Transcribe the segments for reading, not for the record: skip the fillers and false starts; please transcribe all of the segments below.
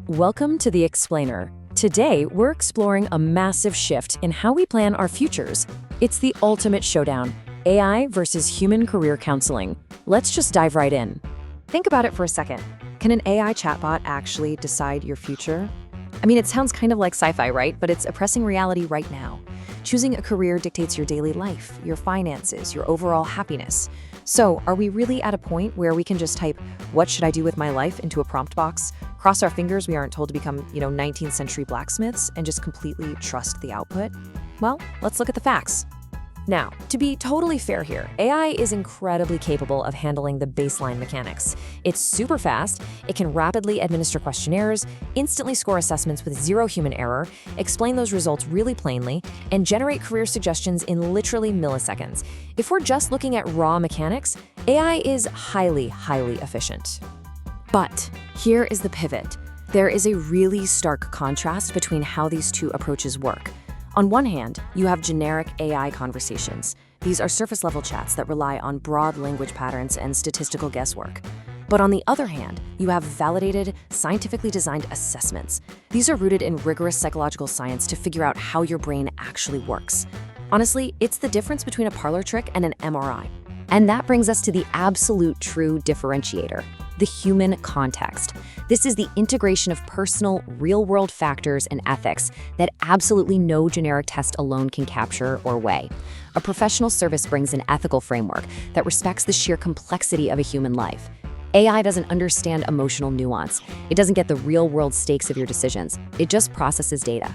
Welcome to The Explainer. Today, we're exploring a massive shift in how we plan our futures. It's the ultimate showdown, AI versus human career counseling. Let's just dive right in. Think about it for a second. Can an AI chatbot actually decide your future? I mean, it sounds kind of like sci-fi, right? But it's a pressing reality right now. Choosing a career dictates your daily life, your finances, your overall happiness. So, are we really at a point where we can just type, "What should I do with my life?" into a prompt box, cross our fingers we aren't told to become, 19th century blacksmiths, and just completely trust the output? Well, let's look at the facts. Now, to be totally fair here, AI is incredibly capable of handling the baseline mechanics. It's super fast, it can rapidly administer questionnaires, instantly score assessments with zero human error, explain those results really plainly, and generate career suggestions in literally milliseconds. If we're just looking at raw mechanics, AI is highly efficient. But here is the pivot. There is a really stark contrast between how these two approaches work. On one hand, you have generic AI conversations. These are surface-level chats that rely on broad language patterns and statistical guesswork. But on the other hand, you have validated, scientifically designed assessments. These are rooted in rigorous psychological science to figure out how your brain actually works. Honestly, it's the difference between a parlor trick and an MRI. And that brings us to the absolute true differentiator, the human context. This is the integration of personal, real-world factors and ethics that absolutely no generic test alone can capture or weigh. A professional service brings an ethical framework that respects the sheer complexity of a human life. AI doesn't understand emotional nuance. It doesn't get the real-world stakes of your decisions. It just processes data.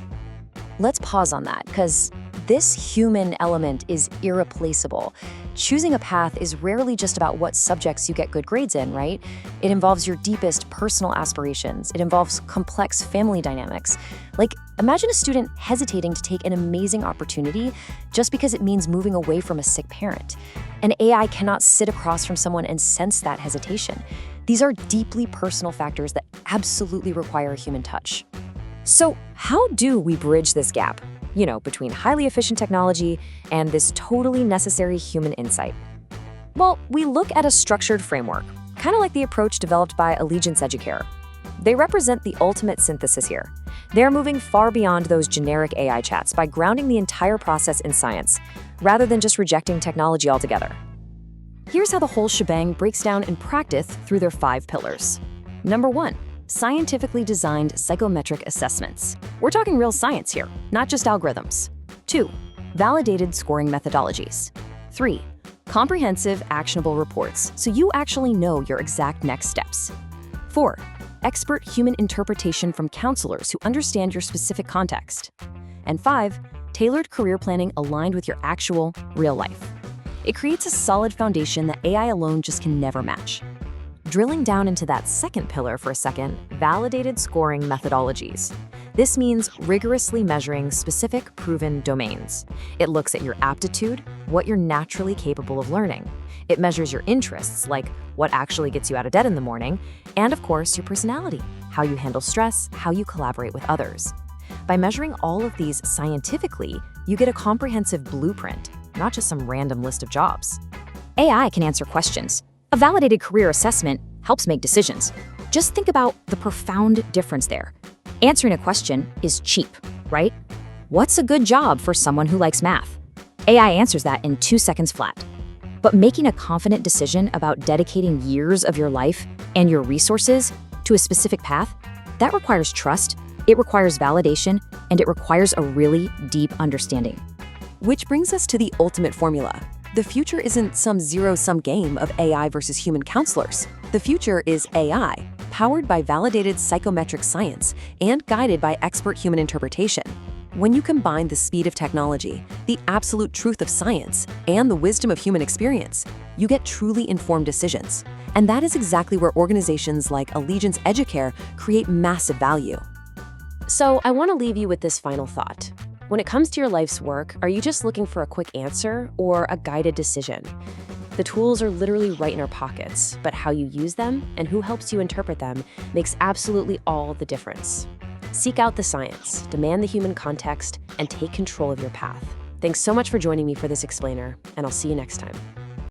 Let's pause on that, because this human element is irreplaceable. Choosing a path is rarely just about what subjects you get good grades in, right? It involves your deepest personal aspirations. It involves complex family dynamics. Like, imagine a student hesitating to take an amazing opportunity just because it means moving away from a sick parent. An AI cannot sit across from someone and sense that hesitation. These are deeply personal factors that absolutely require a human touch. So, how do we bridge this gap? Between highly efficient technology and this totally necessary human insight? Well, we look at a structured framework, kind of like the approach developed by Educare. They represent the ultimate synthesis here. They're moving far beyond those generic AI chats by grounding the entire process in science, rather than just rejecting technology altogether. Here's how the whole shebang breaks down in practice through their 5 pillars. Number 1. Scientifically designed psychometric assessments. We're talking real science here, not just algorithms. 2. Validated scoring methodologies. 3. Comprehensive, actionable reports, so you actually know your exact next steps. 4. Expert human interpretation from counselors who understand your specific context. And 5. Tailored career planning aligned with your actual, real life. It creates a solid foundation that AI alone just can never match. Drilling down into that second pillar for a second, validated scoring methodologies. This means rigorously measuring specific proven domains. It looks at your aptitude, what you're naturally capable of learning. It measures your interests, like what actually gets you out of bed in the morning, and of course, your personality, how you handle stress, how you collaborate with others. By measuring all of these scientifically, you get a comprehensive blueprint, not just some random list of jobs. AI can answer questions. A validated career assessment helps make decisions. Just think about the profound difference there. Answering a question is cheap, right? What's a good job for someone who likes math? AI answers that in 2 seconds flat. But making a confident decision about dedicating years of your life and your resources to a specific path, that requires trust, it requires validation, and it requires a really deep understanding. Which brings us to the ultimate formula. The future isn't some zero-sum game of AI versus human counselors. The future is AI, powered by validated psychometric science and guided by expert human interpretation. When you combine the speed of technology, the absolute truth of science, and the wisdom of human experience, you get truly informed decisions. And that is exactly where organizations like Allegiance Educare create massive value. So I want to leave you with this final thought. When it comes to your life's work, are you just looking for a quick answer or a guided decision? The tools are literally right in our pockets, but how you use them and who helps you interpret them makes absolutely all the difference. Seek out the science, demand the human context, and take control of your path. Thanks so much for joining me for this explainer, and I'll see you next time.